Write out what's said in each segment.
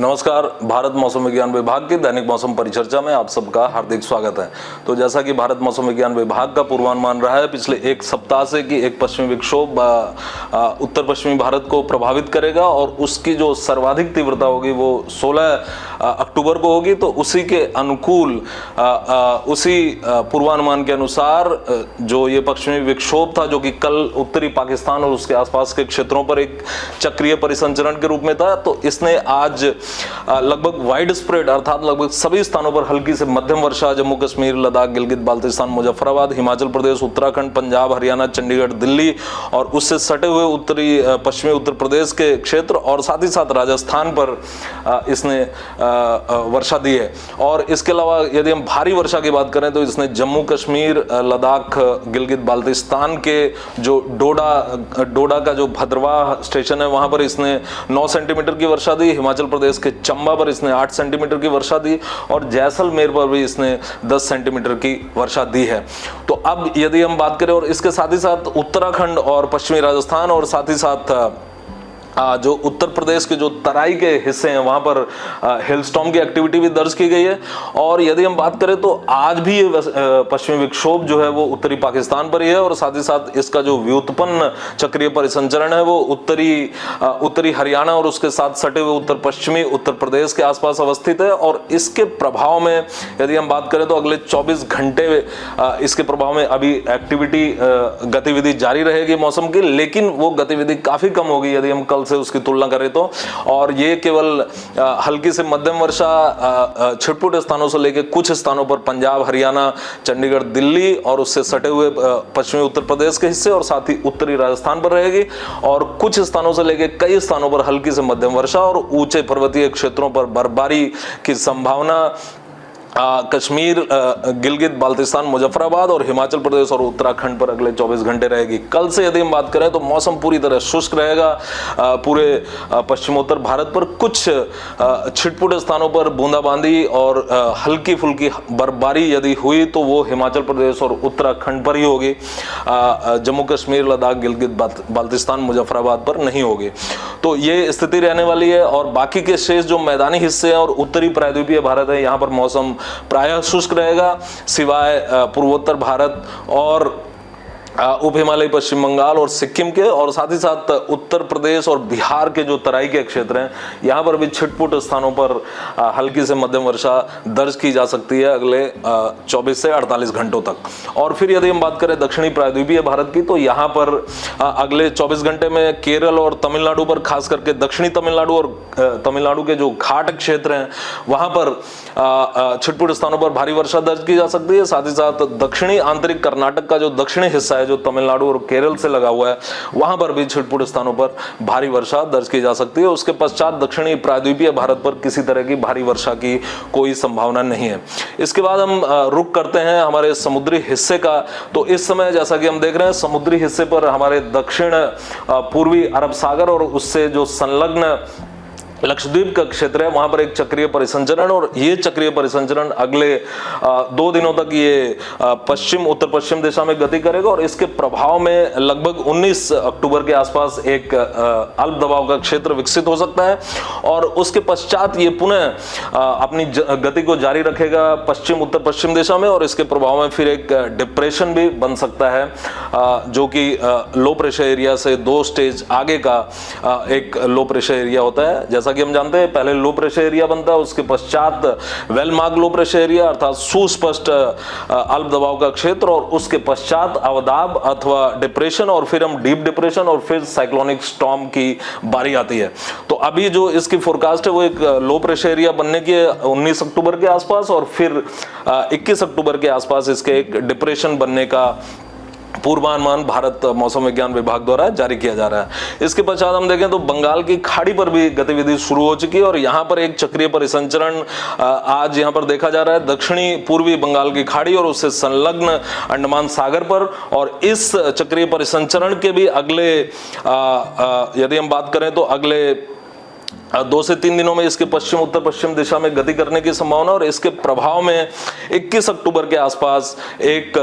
नमस्कार। भारत मौसम विज्ञान विभाग की दैनिक मौसम परिचर्चा में आप सबका हार्दिक स्वागत है। तो जैसा कि भारत मौसम विज्ञान विभाग का पूर्वानुमान रहा है पिछले एक सप्ताह से कि एक पश्चिमी विक्षोभ उत्तर पश्चिमी भारत को प्रभावित करेगा और उसकी जो सर्वाधिक तीव्रता होगी वो 16 अक्टूबर को होगी। तो उसी के अनुकूल उसी पूर्वानुमान के अनुसार जो ये पश्चिमी विक्षोभ था, जो कि कल उत्तरी पाकिस्तान और उसके आसपास के क्षेत्रों पर एक चक्रीय परिसंचरण के रूप में था, तो इसने आज लगभग वाइड स्प्रेड अर्थात लगभग सभी स्थानों पर हल्की से मध्यम वर्षा जम्मू कश्मीर, लद्दाख, गिलगित बाल्टिस्तान, मुजफ्फराबाद, हिमाचल प्रदेश, उत्तराखंड, पंजाब, हरियाणा, चंडीगढ़, दिल्ली और उससे सटे हुए उत्तरी पश्चिमी उत्तर प्रदेश के क्षेत्र और साथ ही साथ राजस्थान पर इसने वर्षा दी है। और इसके अलावा यदि हम भारी वर्षा की बात करें तो इसने जम्मू कश्मीर, लद्दाख, गिलगित बाल्टिस्तान के जो डोडा का जो भद्रवाह स्टेशन है वहां पर इसने 9 सेंटीमीटर की वर्षा दी। हिमाचल प्रदेश के चंबा पर इसने 8 सेंटीमीटर की वर्षा दी और जैसलमेर पर भी इसने 10 सेंटीमीटर की वर्षा दी है। तो अब यदि हम बात करें और इसके साथ ही साथ उत्तराखंड और पश्चिमी राजस्थान और साथ ही साथ जो उत्तर प्रदेश के जो तराई के हिस्से हैं वहां पर हिलस्टॉर्म की एक्टिविटी भी दर्ज की गई है। और यदि हम बात करें तो आज भी ये पश्चिमी विक्षोभ जो है वो उत्तरी पाकिस्तान पर ही है और साथ ही साथ इसका जो व्युत्पन्न चक्रीय परिसंचरण है वो उत्तरी हरियाणा और उसके साथ सटे हुए उत्तर पश्चिमी उत्तर प्रदेश के आसपास अवस्थित है। और इसके प्रभाव में यदि हम बात करें तो अगले 24 घंटे इसके प्रभाव में अभी एक्टिविटी गतिविधि जारी रहेगी मौसम की, लेकिन वो गतिविधि काफी कम होगी यदि हम कल से उसकी तुलना करें तो। और ये केवल हल्की से मध्यम वर्षा छिटपुट स्थानों से लेकर कुछ स्थानों पर पंजाब, हरियाणा, चंडीगढ़, दिल्ली और उससे सटे हुए पश्चिमी उत्तर प्रदेश के हिस्से और साथ ही उत्तरी राजस्थान पर रहेगी। और कुछ स्थानों से लेकर कई स्थानों पर हल्की से मध्यम वर्षा और ऊंचे पर्वतीय क्षेत्रों पर बर्फबारी की संभावना कश्मीर, गिलगित बाल्टिस्तान, मुजफ्फराबाद और हिमाचल प्रदेश और उत्तराखंड पर अगले 24 घंटे रहेगी। कल से यदि हम बात करें तो मौसम पूरी तरह शुष्क रहेगा पूरे पश्चिमोत्तर भारत पर। कुछ छिटपुट स्थानों पर बूंदाबांदी और हल्की फुल्की बर्फबारी यदि हुई तो वो हिमाचल प्रदेश और उत्तराखंड पर ही होगी, जम्मू कश्मीर, लद्दाख, गिलगित बाल्टिस्तान, मुजफ्फराबाद पर नहीं होगी। तो ये स्थिति रहने वाली है। और बाकी के शेष जो मैदानी हिस्से हैं और उत्तरी प्रायद्वीपीय भारत है यहाँ पर मौसम प्रायः शुष्क रहेगा, सिवाय पूर्वोत्तर भारत और उप हिमालयी पश्चिम बंगाल और सिक्किम के और साथ ही साथ उत्तर प्रदेश और बिहार के जो तराई के क्षेत्र हैं यहाँ पर भी छिटपुट स्थानों पर हल्की से मध्यम वर्षा दर्ज की जा सकती है अगले 24 से 48 घंटों तक। और फिर यदि हम बात करें दक्षिणी प्रायद्वीपीय भारत की तो यहाँ पर अगले 24 घंटे में केरल और तमिलनाडु पर, खास करके दक्षिणी तमिलनाडु और तमिलनाडु के जो घाट क्षेत्र हैं वहां पर छिटपुट स्थानों पर भारी वर्षा दर्ज की जा सकती है। साथ ही साथ दक्षिणी आंतरिक कर्नाटक का जो दक्षिणी हिस्सा जो तमिलनाडु और केरल से लगा हुआ है वहां पर भी छिटपुट स्थानों पर भारी वर्षा दर्ज की जा सकती है। उसके पश्चात दक्षिणी प्रायद्वीपीय भारत पर किसी तरह की भारी वर्षा की कोई संभावना नहीं है। इसके बाद हम रुक करते हैं हमारे समुद्री हिस्से का। तो इस समय जैसा कि हम देख रहे हैं समुद्री हिस्से पर हमारे दक्षिण पूर्वी अरब सागर और उससे जो संलग्न लक्षद्वीप का क्षेत्र है वहां पर एक चक्रीय परिसंचरण, और ये चक्रीय परिसंचरण अगले 2 दिनों तक ये पश्चिम उत्तर पश्चिम दिशा में गति करेगा और इसके प्रभाव में लगभग 19 अक्टूबर के आसपास एक अल्प दबाव का क्षेत्र विकसित हो सकता है। और उसके पश्चात ये पुनः अपनी गति को जारी रखेगा पश्चिम उत्तर पश्चिम दिशा में और इसके प्रभाव में फिर एक डिप्रेशन भी बन सकता है जो कि लो प्रेशर एरिया से 2 स्टेज आगे का एक लो प्रेशर एरिया होता है। जैसा कि हम जानते हैं पहले लो प्रेशर एरिया बनता है, उसके पश्चात well marked low pressure area अर्थात सुस्पष्ट अल्प दबाव का क्षेत्र और उसके पश्चात अवदाब अथवा डिप्रेशन और फिर हम डीप डिप्रेशन और फिर साइक्लोनिक स्टॉर्म की बारी आती है। तो अभी जो इसकी फोरकास्ट है वो एक लो प्रेशर एरिया बनने की 19 अक्टूबर के आसपास और फिर 21 अक्टूबर के आसपास इसके एक डिप्रेशन बनने का पूर्वानुमान भारत मौसम विज्ञान विभाग द्वारा जारी किया जा रहा है। इसके पश्चात हम देखें तो बंगाल की खाड़ी पर भी गतिविधि शुरू हो चुकी है और यहां पर एक चक्रीय परिसंचरण आज यहां पर देखा जा रहा है दक्षिणी पूर्वी बंगाल की खाड़ी और उससे संलग्न अंडमान सागर पर। और इस चक्रीय परिसंचरण के भी अगले यदि हम बात करें तो अगले 2 से 3 दिनों में इसके पश्चिम उत्तर पश्चिम दिशा में गति करने की संभावना, और इसके प्रभाव में 21 अक्टूबर के आसपास एक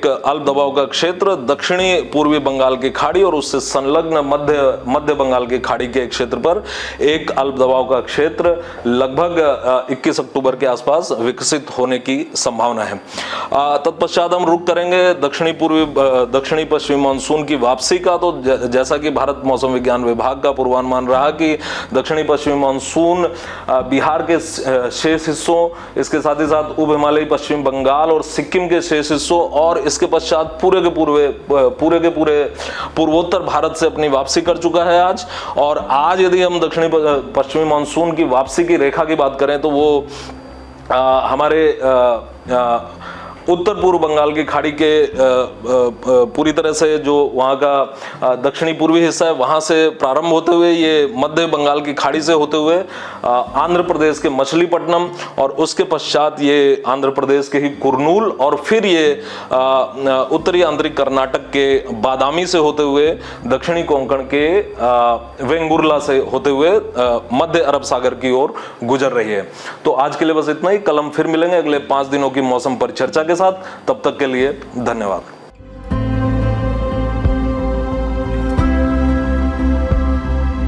अल्प दबाव का क्षेत्र दक्षिणी पूर्वी बंगाल की खाड़ी और उससे संलग्न मध्य बंगाल की खाड़ी के एक क्षेत्र पर एक अल्प दबाव का क्षेत्र लगभग 21 अक्टूबर के आसपास विकसित होने की संभावना है। तत्पश्चात हम रुख करेंगे दक्षिणी पश्चिमी मानसून की वापसी का। तो जैसा कि भारत मौसम विज्ञान विभाग का पूर्वानुमान रहा कि दक्षिणी पश्चिमी मानसून बिहार के शेष हिस्सों, इसके साथ ही साथ उप हिमालयी पश्चिम बंगाल और सिक्किम के शेष हिस्सों और इसके पश्चात पूरे के पूरे पूर्वोत्तर भारत से अपनी वापसी कर चुका है आज। और आज यदि हम दक्षिणी पश्चिमी मानसून की वापसी की रेखा की बात करें तो वो हमारे उत्तर पूर्व बंगाल की खाड़ी के पूरी तरह से जो वहाँ का दक्षिणी पूर्वी हिस्सा है वहाँ से प्रारंभ होते हुए ये मध्य बंगाल की खाड़ी से होते हुए आंध्र प्रदेश के मछलीपट्टनम और उसके पश्चात ये आंध्र प्रदेश के ही कुर्नूल और फिर ये उत्तरी आंतरिक कर्नाटक के बादामी से होते हुए दक्षिणी कोंकण के वेंगुर्ला से होते हुए मध्य अरब सागर की ओर गुजर रही है। तो आज के लिए बस इतना ही। कल हम फिर मिलेंगे अगले 5 दिनों की मौसम परिचर्चा के साथ। तब तक के लिए धन्यवाद।